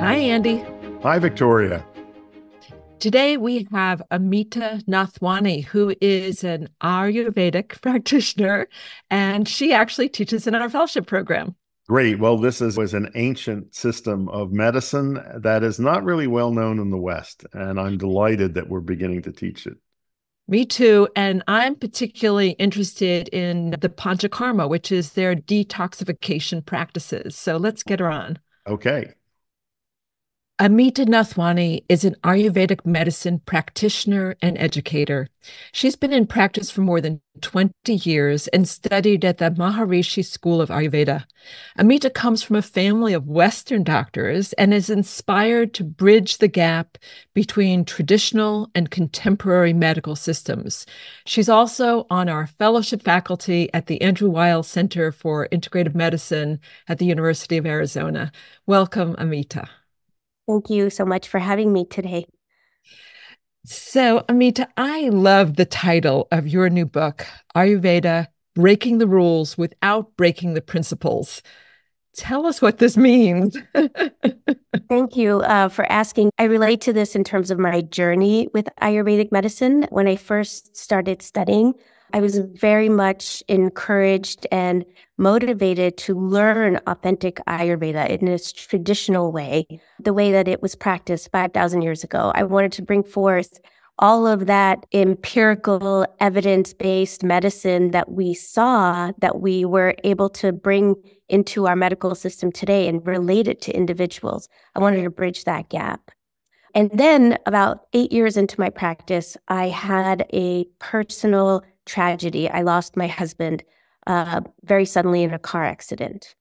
Hi, Andy. Hi, Victoria. Today we have Amita Nathwani, who is an Ayurvedic practitioner, and she actually teaches in our fellowship program. Great. Well, was an ancient system of medicine that is not really well known in the West, and I'm delighted that we're beginning to teach it. Me too. And I'm particularly interested in the Panchakarma, which is their detoxification practices. So let's get her on. Okay. Amita Nathwani is an Ayurvedic medicine practitioner and educator. She's been in practice for more than 20 years and studied at the Maharishi School of Ayurveda. Amita comes from a family of Western doctors and is inspired to bridge the gap between traditional and contemporary medical systems. She's also on our fellowship faculty at the Andrew Weil Center for Integrative Medicine at the University of Arizona. Welcome, Amita. Thank you so much for having me today. So, Amita, I love the title of your new book, Ayurveda, Breaking the Rules Without Breaking the Principles. Tell us what this means. Thank you for asking. I relate to this in terms of my journey with Ayurvedic medicine. When I first started studying, I was very much encouraged and motivated to learn authentic Ayurveda in its traditional way, the way that it was practiced 5,000 years ago. I wanted to bring forth all of that empirical, evidence-based medicine that we saw, that we were able to bring into our medical system today and relate it to individuals. I wanted to bridge that gap. And then about 8 years into my practice, I had a personal tragedy. I lost my husband very suddenly in a car accident.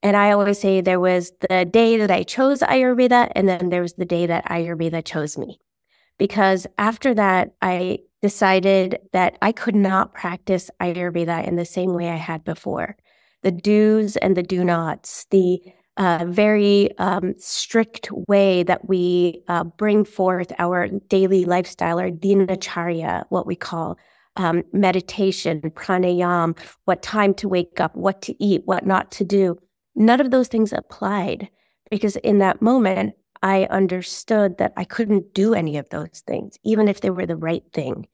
And I always say there was the day that I chose Ayurveda, and then there was the day that Ayurveda chose me. Because after that, I decided that I could not practice Ayurveda in the same way I had before. The do's and the do nots, the very strict way that we bring forth our daily lifestyle, our dinacharya, what we call meditation, pranayam, what time to wake up, what to eat, what not to do. None of those things applied because in that moment, I understood that I couldn't do any of those things, even if they were the right thing.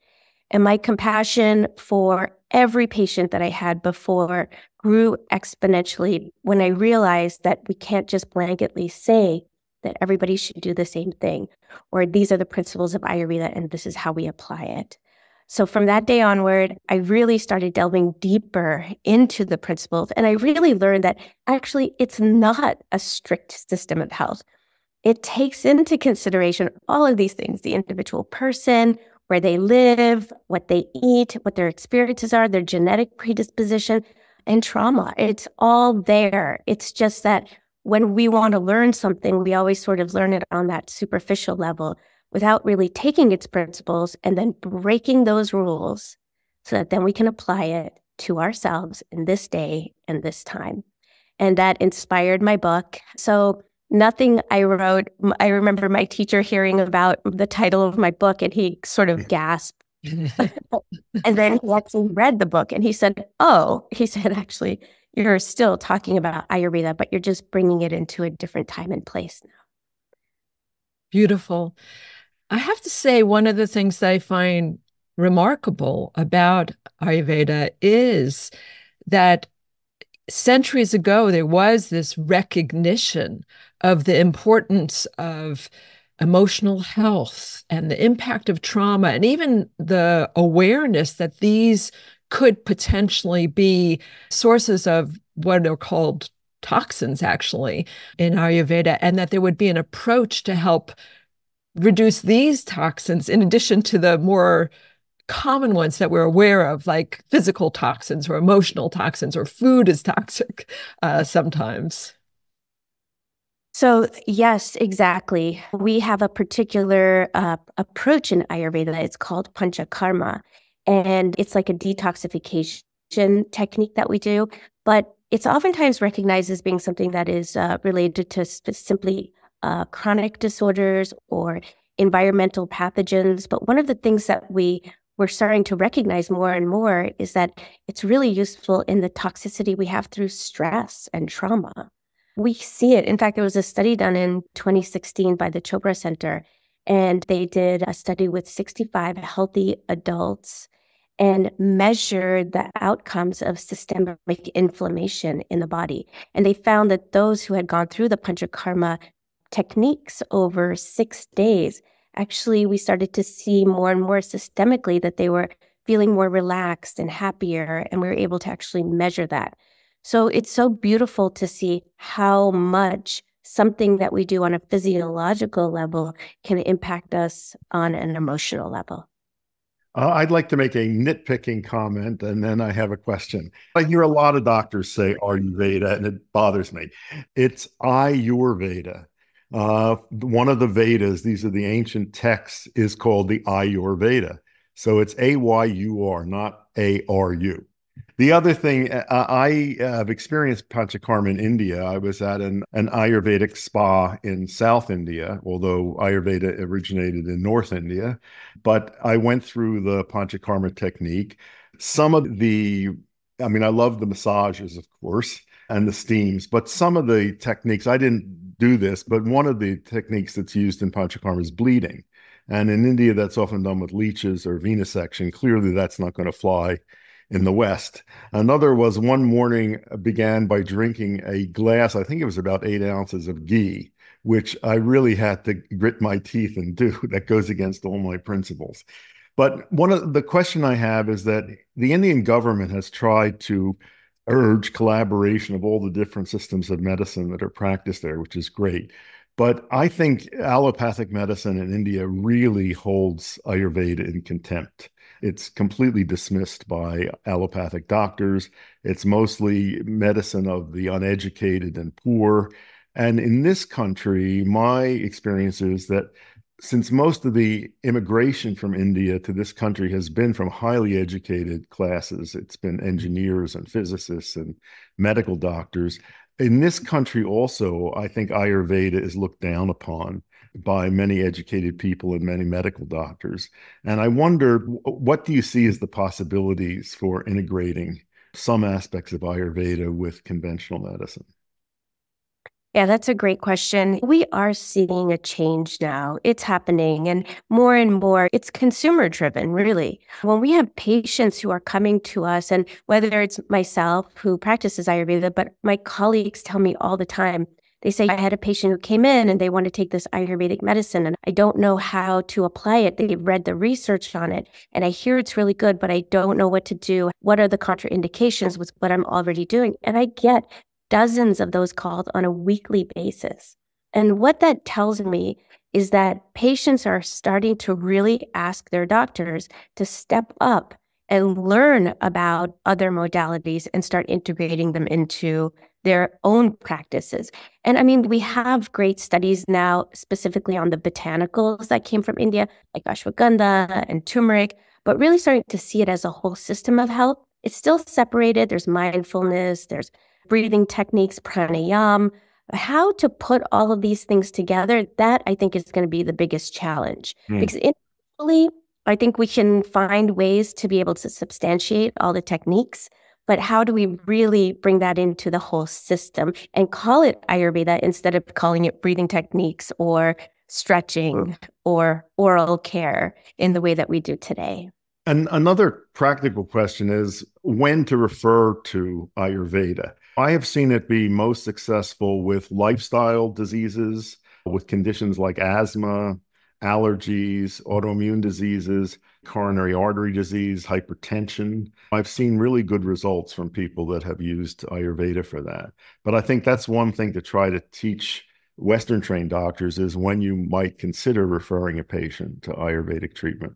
And my compassion for every patient that I had before grew exponentially when I realized that we can't just blanketly say that everybody should do the same thing, or these are the principles of Ayurveda and this is how we apply it. So from that day onward, I really started delving deeper into the principles. And I really learned that actually it's not a strict system of health. It takes into consideration all of these things, the individual person, where they live, what they eat, what their experiences are, their genetic predisposition, and trauma. It's all there. It's just that when we want to learn something, we always sort of learn it on that superficial level without really taking its principles and then breaking those rules so that then we can apply it to ourselves in this day and this time. And that inspired my book. So nothing I wrote, I remember my teacher hearing about the title of my book and he sort of gasped. And then he actually read the book and he said, actually, you're still talking about Ayurveda, but you're just bringing it into a different time and place now. Beautiful. I have to say, one of the things that I find remarkable about Ayurveda is that centuries ago, there was this recognition of the importance of emotional health and the impact of trauma, and even the awareness that these could potentially be sources of what are called toxins, actually, in Ayurveda, and that there would be an approach to help reduce these toxins in addition to the more common ones that we're aware of, like physical toxins or emotional toxins, or food is toxic sometimes. So yes, exactly. We have a particular approach in Ayurveda. It's called Panchakarma, and it's like a detoxification technique that we do, but it's oftentimes recognized as being something that is related to simply chronic disorders or environmental pathogens. But one of the things that we're starting to recognize more and more is that it's really useful in the toxicity we have through stress and trauma. We see it. In fact, there was a study done in 2016 by the Chopra Center, and they did a study with 65 healthy adults and measured the outcomes of systemic inflammation in the body. And they found that those who had gone through the Panchakarma techniques over 6 days, actually, we started to see more and more systemically that they were feeling more relaxed and happier, and we were able to actually measure that. So it's so beautiful to see how much something that we do on a physiological level can impact us on an emotional level. I'd like to make a nitpicking comment, and then I have a question. I hear a lot of doctors say Ayurveda, and it bothers me. It's Ayurveda. One of the Vedas, these are the ancient texts, is called the Ayurveda. So it's Ayur, not Aru. The other thing, I have experienced Panchakarma in India. I was at an Ayurvedic spa in South India, although Ayurveda originated in North India. But I went through the Panchakarma technique. Some of I love the massages, of course, and the steams, but some of the techniques, I didn't do this, but one of the techniques that's used in Panchakarma is bleeding. And in India, that's often done with leeches or venesection. Clearly, that's not going to fly in the West. Another was one morning began by drinking a glass, I think it was about 8 ounces of ghee, which I really had to grit my teeth and do. That goes against all my principles. But one of the question I have is that the Indian government has tried to urge collaboration of all the different systems of medicine that are practiced there, which is great. But I think allopathic medicine in India really holds Ayurveda in contempt. It's completely dismissed by allopathic doctors. It's mostly medicine of the uneducated and poor. And in this country, my experience is that since most of the immigration from India to this country has been from highly educated classes, it's been engineers and physicists and medical doctors. In this country also, I think Ayurveda is looked down upon by many educated people and many medical doctors. And I wonder, what do you see as the possibilities for integrating some aspects of Ayurveda with conventional medicine? Yeah, that's a great question. We are seeing a change now. It's happening, and more, it's consumer driven, really. When we have patients who are coming to us, and whether it's myself who practices Ayurveda, but my colleagues tell me all the time, they say, I had a patient who came in and they want to take this Ayurvedic medicine and I don't know how to apply it. They've read the research on it and I hear it's really good, but I don't know what to do. What are the contraindications with what I'm already doing? And I get dozens of those calls on a weekly basis. And what that tells me is that patients are starting to really ask their doctors to step up and learn about other modalities and start integrating them into their own practices. And I mean, we have great studies now specifically on the botanicals that came from India, like ashwagandha and turmeric, but really starting to see it as a whole system of health. It's still separated. There's mindfulness, there's breathing techniques, pranayama. How to put all of these things together, that I think is going to be the biggest challenge. Because initially, I think we can find ways to be able to substantiate all the techniques, but how do we really bring that into the whole system and call it Ayurveda instead of calling it breathing techniques or stretching or oral care in the way that we do today? And another practical question is when to refer to Ayurveda. I have seen it be most successful with lifestyle diseases, with conditions like asthma, allergies, autoimmune diseases, coronary artery disease, hypertension. I've seen really good results from people that have used Ayurveda for that. But I think that's one thing to try to teach Western trained doctors is when you might consider referring a patient to Ayurvedic treatment.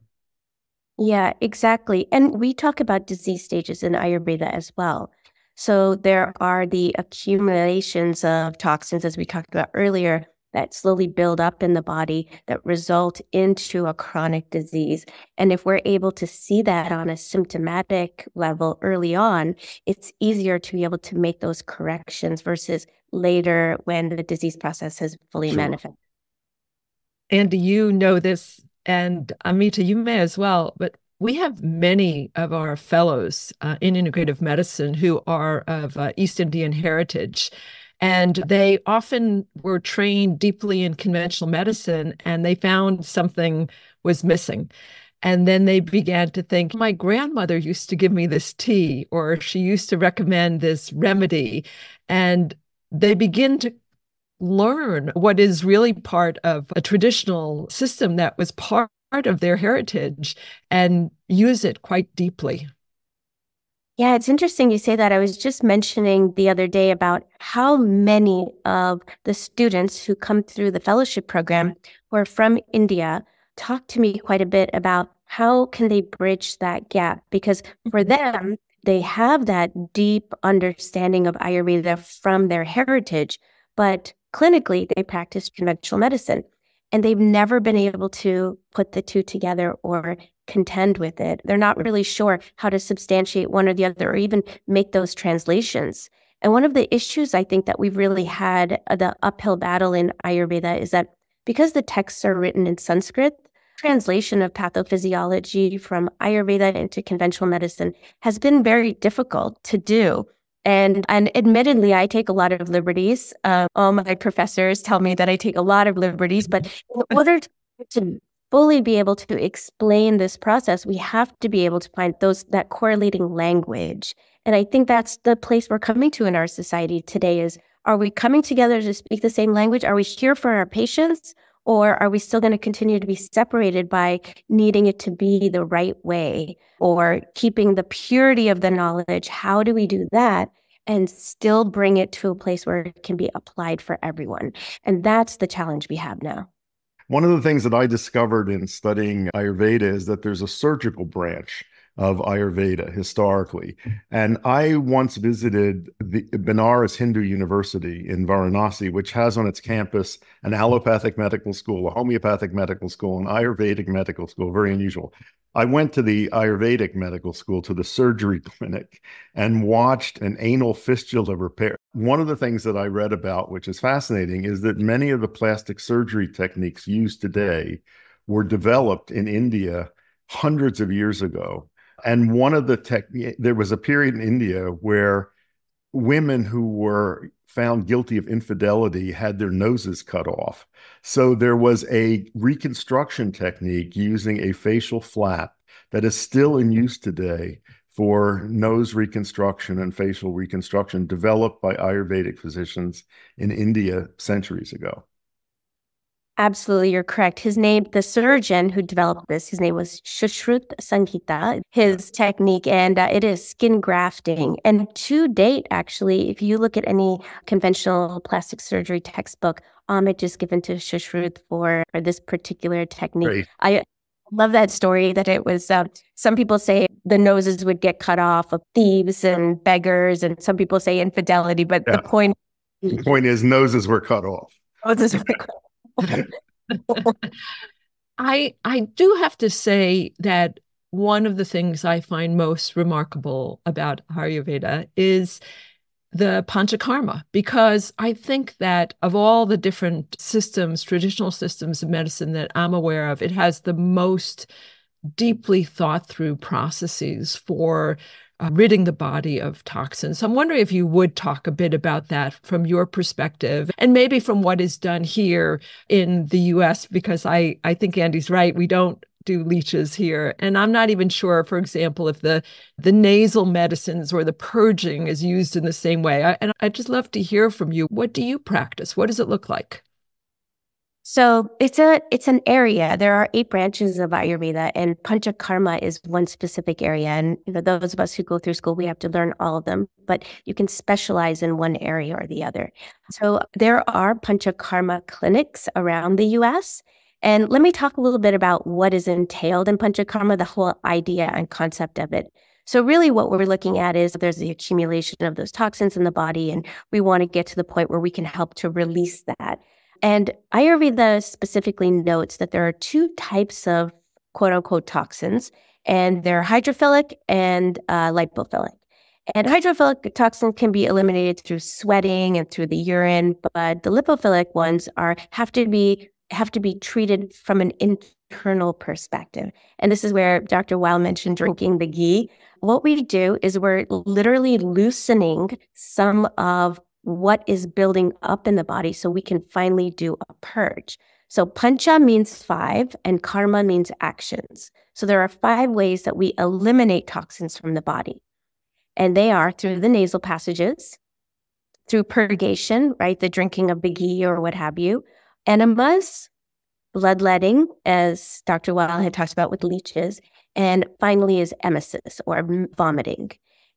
Yeah, exactly. And we talk about disease stages in Ayurveda as well. So there are the accumulations of toxins, as we talked about earlier, that slowly build up in the body that result into a chronic disease. And if we're able to see that on a symptomatic level early on, it's easier to be able to make those corrections versus later when the disease process has fully manifested. Andy, you know this, and Amita, you may as well, but we have many of our fellows in integrative medicine who are of East Indian heritage. And they often were trained deeply in conventional medicine, and they found something was missing. And then they began to think, my grandmother used to give me this tea, or she used to recommend this remedy. And they begin to learn what is really part of a traditional system that was part of their heritage and use it quite deeply. Yeah, it's interesting you say that. I was just mentioning the other day about how many of the students who come through the fellowship program who are from India talk to me quite a bit about how can they bridge that gap, because for them, they have that deep understanding of Ayurveda from their heritage, but clinically, they practice conventional medicine. And they've never been able to put the two together or contend with it. They're not really sure how to substantiate one or the other or even make those translations. And one of the issues I think that we've really had the uphill battle in Ayurveda is that because the texts are written in Sanskrit, translation of pathophysiology from Ayurveda into conventional medicine has been very difficult to do. And admittedly, I take a lot of liberties. All my professors tell me that I take a lot of liberties, but in order to fully be able to explain this process, we have to be able to find that correlating language. And I think that's the place we're coming to in our society today is, are we coming together to speak the same language? Are we here for our patients? Or are we still going to continue to be separated by needing it to be the right way or keeping the purity of the knowledge? How do we do that and still bring it to a place where it can be applied for everyone? And that's the challenge we have now. One of the things that I discovered in studying Ayurveda is that there's a surgical branch of Ayurveda historically. And I once visited the Benares Hindu University in Varanasi, which has on its campus an allopathic medical school, a homeopathic medical school, an Ayurvedic medical school, very unusual. I went to the Ayurvedic medical school, to the surgery clinic, and watched an anal fistula repair. One of the things that I read about, which is fascinating, is that many of the plastic surgery techniques used today were developed in India hundreds of years ago. And one of there was a period in India where women who were found guilty of infidelity had their noses cut off. So there was a reconstruction technique using a facial flap that is still in use today for nose reconstruction and facial reconstruction, developed by Ayurvedic physicians in India centuries ago. Absolutely, you're correct. His name, the surgeon who developed this, his name was Shushruth Sanghita, his technique, and it is skin grafting. And to date, actually, if you look at any conventional plastic surgery textbook, homage is given to Shushruth for this particular technique. Great. I love that story that it was, some people say the noses would get cut off of thieves and beggars, and some people say infidelity, but the point is noses were cut off. Noses were cut off. I do have to say that one of the things I find most remarkable about Ayurveda is the Panchakarma, because I think that of all the different systems, traditional systems of medicine that I'm aware of, it has the most deeply thought through processes for ridding the body of toxins. So I'm wondering if you would talk a bit about that from your perspective, and maybe from what is done here in the US, because I think Andy's right. We don't do leeches here. And I'm not even sure, for example, if the nasal medicines or the purging is used in the same way. And I'd just love to hear from you. What do you practice? What does it look like? So it's an area. There are 8 branches of Ayurveda, and Panchakarma is one specific area. And those of us who go through school, we have to learn all of them, but you can specialize in one area or the other. So there are Panchakarma clinics around the US. And let me talk a little bit about what is entailed in Panchakarma, the whole idea and concept of it. So really what we're looking at is there's the accumulation of those toxins in the body, and we want to get to the point where we can help to release that. And Ayurveda specifically notes that there are 2 types of quote-unquote toxins, and they're hydrophilic and lipophilic. And hydrophilic toxin can be eliminated through sweating and through the urine, but the lipophilic ones have to be treated from an internal perspective. And this is where Dr. Weil mentioned drinking the ghee. What we do is we're literally loosening some of what is building up in the body so we can finally do a purge. So pancha means 5 and karma means actions. So there are 5 ways that we eliminate toxins from the body. And they are through the nasal passages, through purgation, right? The drinking of the ghee or what have you, enemas, bloodletting, as Dr. Weil had talked about with leeches, and finally is emesis or vomiting.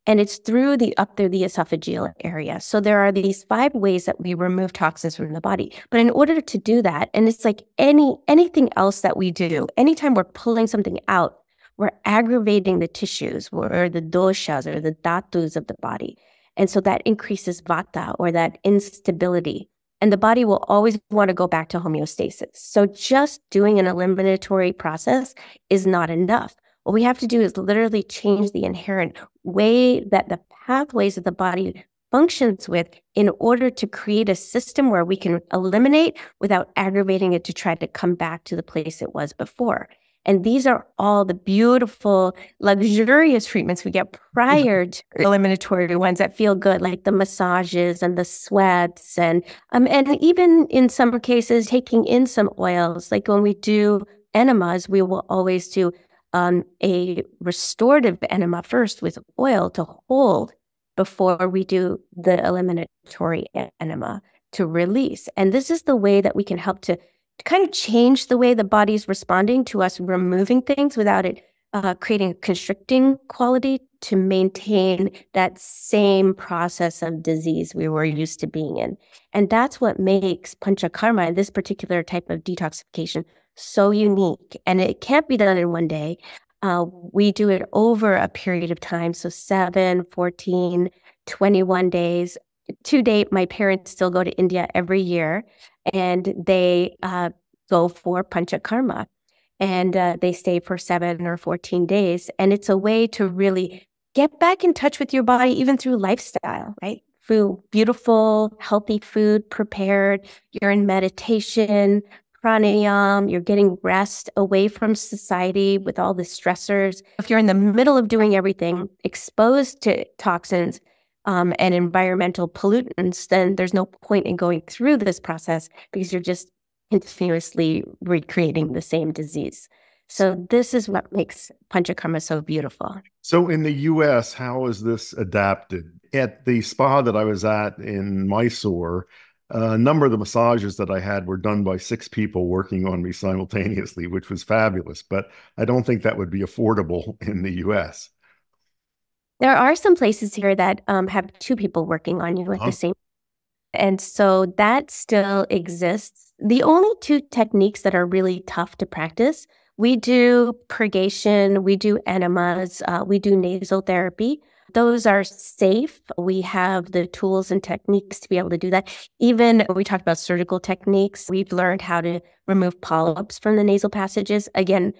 And it's through the esophageal area. So there are these 5 ways that we remove toxins from the body. But in order to do that, and it's like anything else that we do, anytime we're pulling something out, we're aggravating the tissues or the doshas or the dhatus of the body. And so that increases vata or that instability. And the body will always want to go back to homeostasis. So just doing an eliminatory process is not enough. What we have to do is literally change the inherent way that the pathways that the body functions with in order to create a system where we can eliminate without aggravating it to try to come back to the place it was before. And these are all the beautiful, luxurious treatments we get prior to eliminatory ones that feel good, like the massages and the sweats, and even in some cases, taking in some oils. Like when we do enemas, we will always do a restorative enema first with oil to hold before we do the eliminatory enema to release. And this is the way that we can help to kind of change the way the body's responding to us removing things without it creating a constricting quality to maintain that same process of disease we were used to being in. And that's what makes Panchakarma, this particular type of detoxification, so unique. And it can't be done in one day. We do it over a period of time. So 7, 14, 21 days. To date, my parents still go to India every year, and they go for Panchakarma. And they stay for 7 or 14 days. And it's a way to really get back in touch with your body, even through lifestyle, right? Through beautiful, healthy food prepared. You're in meditation, pranayama, you're getting rest away from society with all the stressors. If you're in the middle of doing everything, exposed to toxins, and environmental pollutants, then there's no point in going through this process because you're just continuously recreating the same disease. So this is what makes Panchakarma so beautiful. So in the US, how is this adapted? At the spa that I was at in Mysore, a number of the massages that I had were done by 6 people working on me simultaneously, which was fabulous. But I don't think that would be affordable in the US. There are some places here that have 2 people working on you at the same time. And so that still exists. The only 2 techniques that are really tough to practice, we do purgation, we do enemas, we do nasal therapy. Those are safe. We have the tools and techniques to be able to do that. Even when we talked about surgical techniques, we've learned how to remove polyps from the nasal passages. Again,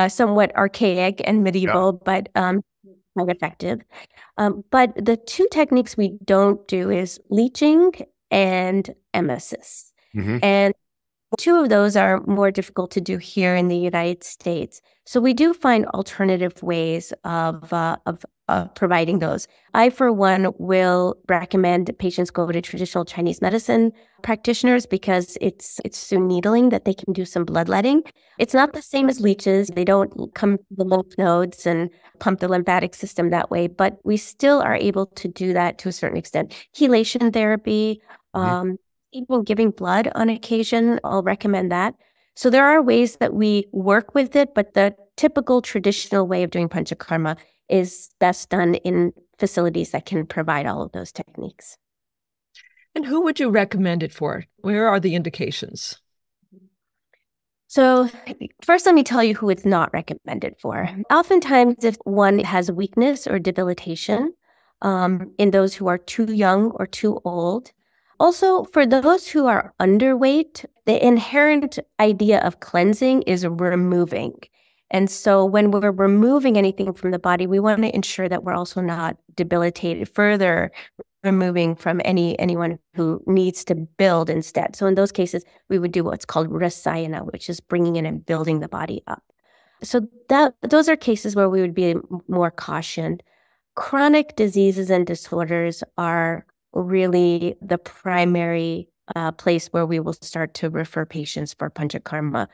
somewhat archaic and medieval, but quite effective. But the 2 techniques we don't do is leeching and emesis. And 2 of those are more difficult to do here in the United States. So we do find alternative ways of providing those. I, for one, will recommend patients go to traditional Chinese medicine practitioners because it's through needling that they can do some bloodletting. It's not the same as leeches. They don't come to the lymph nodes and pump the lymphatic system that way, but we still are able to do that to a certain extent. Chelation therapy, even giving blood on occasion, I'll recommend that. So there are ways that we work with it, but the typical traditional way of doing Panchakarma is best done in facilities that can provide all of those techniques. And who would you recommend it for? Where are the indications? So first, let me tell you who it's not recommended for. Oftentimes, if one has weakness or debilitation, in those who are too young or too old. Also, for those who are underweight, the inherent idea of cleansing is removing. And so when we're removing anything from the body, we want to ensure that we're also not debilitated, further removing from anyone who needs to build instead. So in those cases, we would do what's called rasayana, which is bringing in and building the body up. So those are cases where we would be more cautioned. Chronic diseases and disorders are really the primary place where we will start to refer patients for Panchakarma.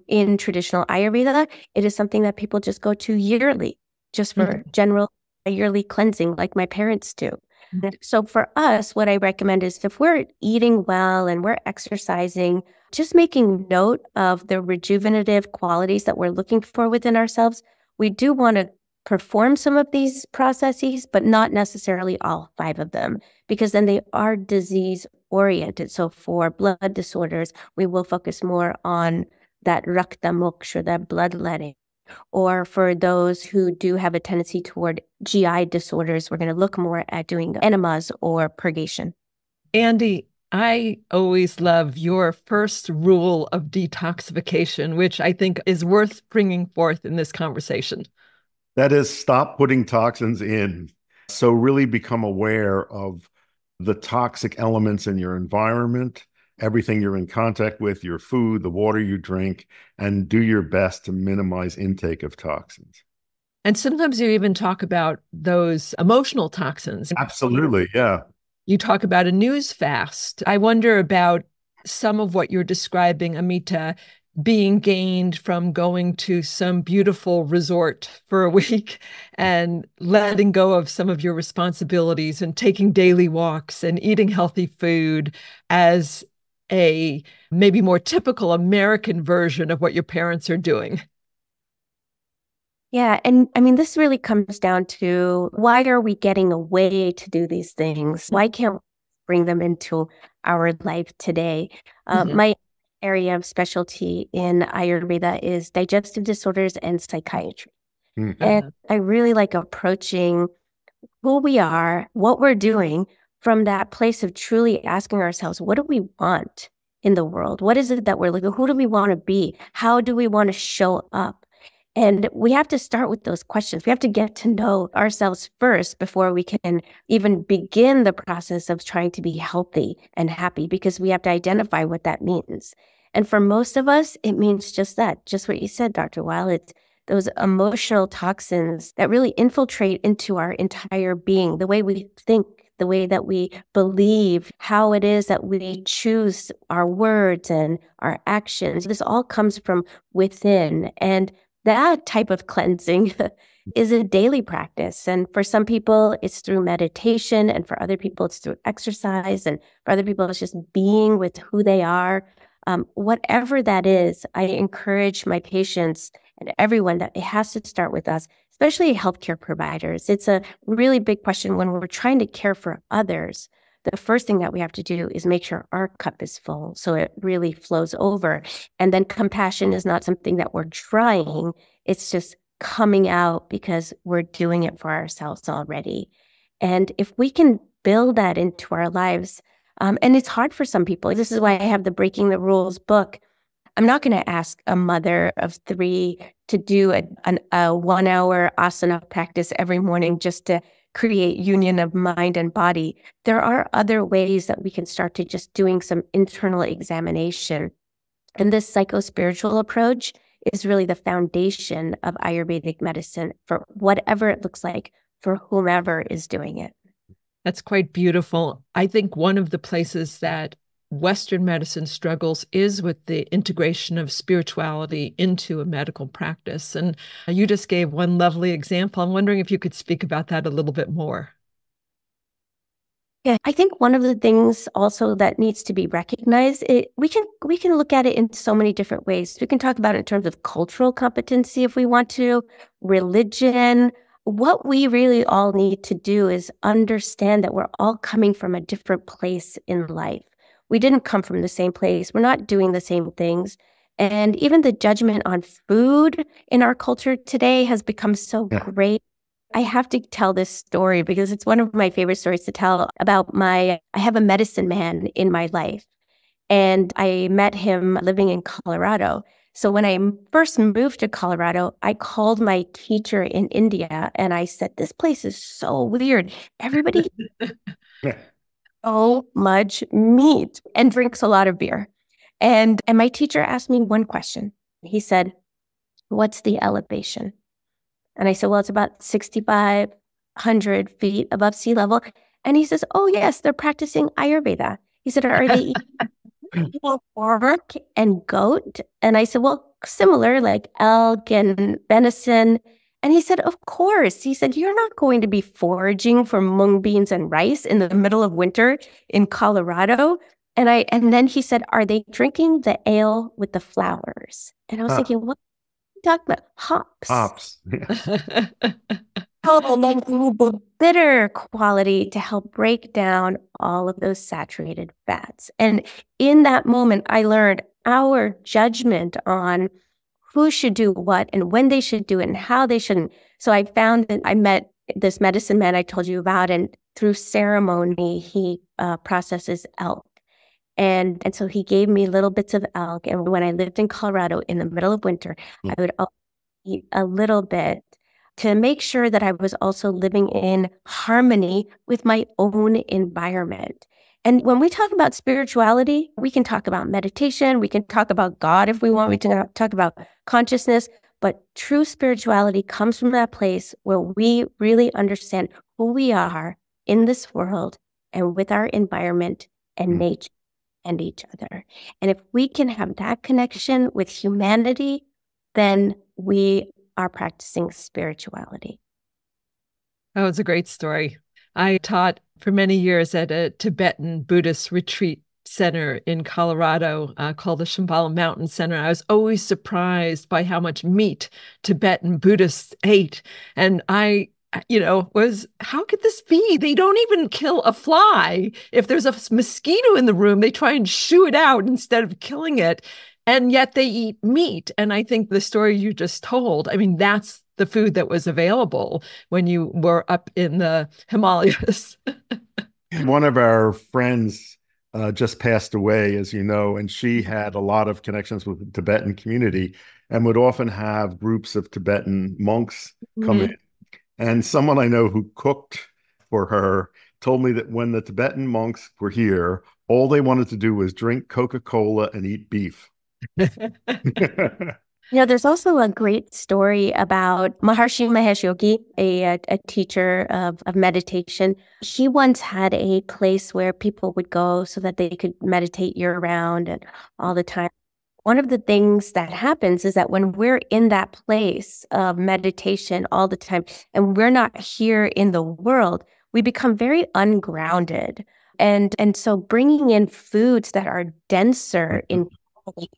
In traditional Ayurveda, it is something that people just go to yearly, just for general yearly cleansing, like my parents do. So for us, what I recommend is if we're eating well and we're exercising, just making note of the rejuvenative qualities that we're looking for within ourselves. We do want to perform some of these processes, but not necessarily all 5 of them, because then they are disease oriented. So for blood disorders, we will focus more on that rakta moksha, that bloodletting. Or for those who do have a tendency toward GI disorders, we're going to look more at doing enemas or purgation. Andy, I always love your first rule of detoxification, which I think is worth bringing forth in this conversation. That is, stop putting toxins in. So really become aware of the toxic elements in your environment, everything you're in contact with, your food, the water you drink, and do your best to minimize intake of toxins. And sometimes you even talk about those emotional toxins. Absolutely, yeah. You talk about a news fast. I wonder about some of what you're describing, Amita, being gained from going to some beautiful resort for a week and letting go of some of your responsibilities and taking daily walks and eating healthy food as a maybe more typical American version of what your parents are doing. Yeah. And I mean, this really comes down to why are we getting away to do these things? Why can't we bring them into our life today? My area of specialty in Ayurveda is digestive disorders and psychiatry. And I really like approaching who we are, what we're doing from that place of truly asking ourselves, what do we want in the world? What is it that we're looking? Who do we want to be? How do we want to show up? And we have to start with those questions. We have to get to know ourselves first before we can even begin the process of trying to be healthy and happy, because we have to identify what that means. And for most of us, it means just that, just what you said, Dr. Weil. It's those emotional toxins that really infiltrate into our entire being, the way we think, the way that we believe, how it is that we choose our words and our actions. This all comes from within. And that type of cleansing is a daily practice. And for some people, it's through meditation. And for other people, it's through exercise. And for other people, it's just being with who they are. Whatever that is, I encourage my patients and everyone that it has to start with us, especially healthcare providers. It's a really big question when we're trying to care for others. The first thing that we have to do is make sure our cup is full so it really flows over. And then compassion is not something that we're trying. It's just coming out because we're doing it for ourselves already. And if we can build that into our lives, and it's hard for some people. This is why I have the Breaking the Rules book. I'm not going to ask a mother of 3 to do a 1-hour asana practice every morning just to create union of mind and body. There are other ways that we can start to just doing some internal examination. And this psycho-spiritual approach is really the foundation of Ayurvedic medicine for whatever it looks like for whomever is doing it. That's quite beautiful. I think one of the places that Western medicine struggles is with the integration of spirituality into a medical practice. And you just gave one lovely example. I'm wondering if you could speak about that a little bit more. Yeah, I think one of the things also that needs to be recognized, we can look at it in so many different ways. We can talk about it in terms of cultural competency if we want to, religion. What we really all need to do is understand that we're all coming from a different place in life. We didn't come from the same place. We're not doing the same things. And even the judgment on food in our culture today has become so great. I have to tell this story because it's one of my favorite stories to tell about I have a medicine man in my life. And I met him living in Colorado. So when I first moved to Colorado, I called my teacher in India and I said, this place is so weird. Everybody so much meat and drinks a lot of beer. And my teacher asked me one question. He said, what's the elevation? And I said, well, it's about 6,500 feet above sea level. And he says, oh, yes, they're practicing Ayurveda. He said, are they eating pork and goat? And I said, well, similar, like elk and venison. And he said, of course. He said, you're not going to be foraging for mung beans and rice in the middle of winter in Colorado. And then he said, are they drinking the ale with the flowers? And I was thinking, what are you talking about? Hops. Hops. And then the bitter quality to help break down all of those saturated fats. And in that moment, I learned our judgment on who should do what and when they should do it and how they shouldn't. So I found that I met this medicine man I told you about, and through ceremony, he processes elk. And so he gave me little bits of elk. And when I lived in Colorado in the middle of winter, I would eat a little bit to make sure that I was also living in harmony with my own environment. And when we talk about spirituality, we can talk about meditation, we can talk about God if we want, we can talk about consciousness, but true spirituality comes from that place where we really understand who we are in this world and with our environment and nature and each other. And if we can have that connection with humanity, then we are practicing spirituality. Oh, it's a great story. I taught for many years at a Tibetan Buddhist retreat center in Colorado called the Shambhala Mountain Center. I was always surprised by how much meat Tibetan Buddhists ate. And I was, how could this be? They don't even kill a fly. If there's a mosquito in the room, they try and shoo it out instead of killing it. And yet they eat meat. And I think the story you just told, I mean, that's the food that was available when you were up in the Himalayas. One of our friends just passed away, as you know, and she had a lot of connections with the Tibetan community and would often have groups of Tibetan monks come in. And someone I know who cooked for her told me that when the Tibetan monks were here, all they wanted to do was drink Coca-Cola and eat beef. There's also a great story about Maharshi Mahesh Yogi, a teacher of meditation. He once had a place where people would go so that they could meditate year-round and all the time. One of the things that happens is that when we're in that place of meditation all the time and we're not here in the world, we become very ungrounded. And so bringing in foods that are denser in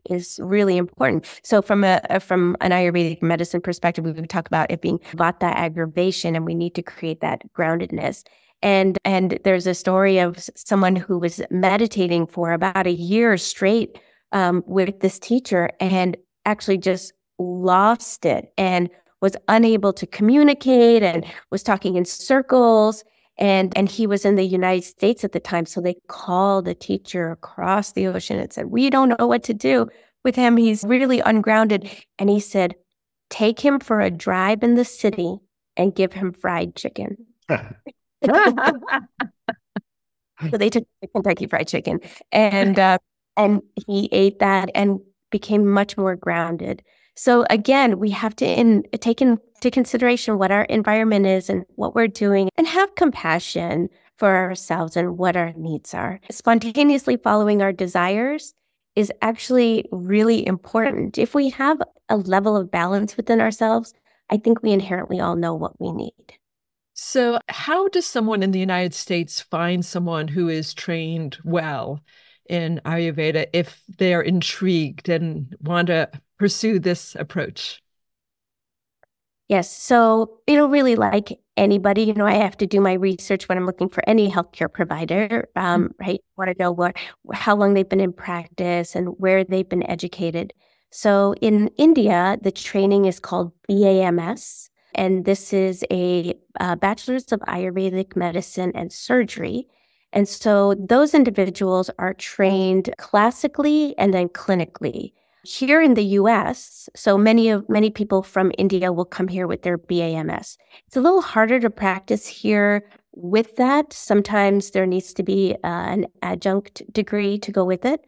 is really important. So from an Ayurvedic medicine perspective, we would talk about it being vata aggravation, and we need to create that groundedness. And there's a story of someone who was meditating for about a year straight with this teacher and actually just lost it and was unable to communicate and was talking in circles. And he was in the United States at the time. So they called the teacher across the ocean and said, we don't know what to do with him. He's really ungrounded. And he said, take him for a drive in the city and give him fried chicken. So they took Kentucky Fried Chicken and he ate that and became much more grounded. So again, we have to take into consideration what our environment is and what we're doing and have compassion for ourselves and what our needs are. Spontaneously following our desires is actually really important. If we have a level of balance within ourselves, I think we inherently all know what we need. So how does someone in the United States find someone who is trained well in Ayurveda if they're intrigued and want to pursue this approach? Yes. So, really like anybody, I have to do my research when I'm looking for any healthcare provider, right? I want to know how long they've been in practice and where they've been educated. So in India, the training is called BAMS, and this is a Bachelor's of Ayurvedic Medicine and Surgery. And so those individuals are trained classically and then clinically. Here in the U.S., so many people from India will come here with their BAMS. It's a little harder to practice here with that. Sometimes there needs to be an adjunct degree to go with it.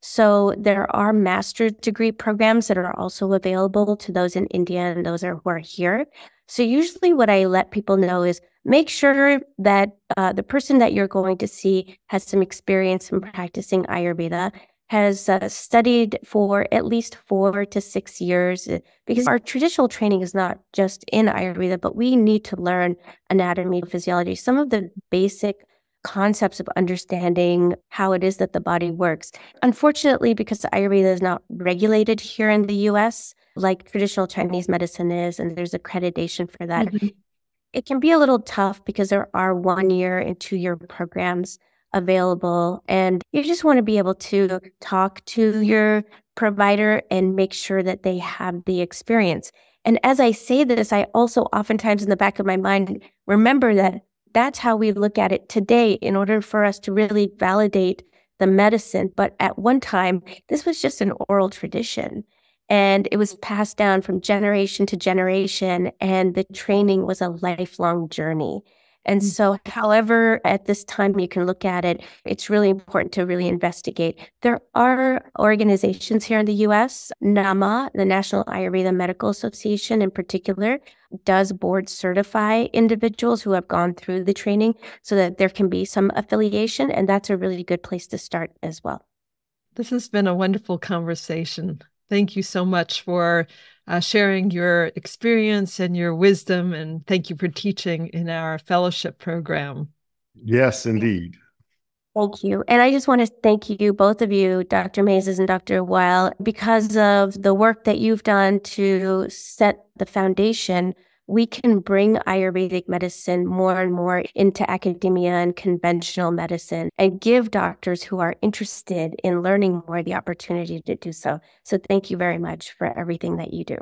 So there are master's degree programs that are also available to those in India and those who are here. So usually what I let people know is make sure that the person that you're going to see has some experience in practicing Ayurveda, has studied for at least 4 to 6 years, because our traditional training is not just in Ayurveda, but we need to learn anatomy, physiology, some of the basic concepts of understanding how it is that the body works. Unfortunately, because Ayurveda is not regulated here in the US, like traditional Chinese medicine is, and there's accreditation for that, it can be a little tough because there are 1-year and 2-year programs available. And you just want to be able to talk to your provider and make sure that they have the experience. And as I say this, I also oftentimes in the back of my mind remember that that's how we look at it today in order for us to really validate the medicine. But at one time, this was just an oral tradition. And it was passed down from generation to generation, and the training was a lifelong journey. And so, however, at this time you can look at it, it's really important to really investigate. There are organizations here in the US, NAMA, the National Ayurveda Medical Association in particular, does board certify individuals who have gone through the training so that there can be some affiliation. And that's a really good place to start as well. This has been a wonderful conversation. Thank you so much for sharing your experience and your wisdom, and thank you for teaching in our fellowship program. Yes, indeed. Thank you. And I just want to thank you, both of you, Dr. Maizes and Dr. Weil, because of the work that you've done to set the foundation. We can bring Ayurvedic medicine more and more into academia and conventional medicine and give doctors who are interested in learning more the opportunity to do so. So thank you very much for everything that you do.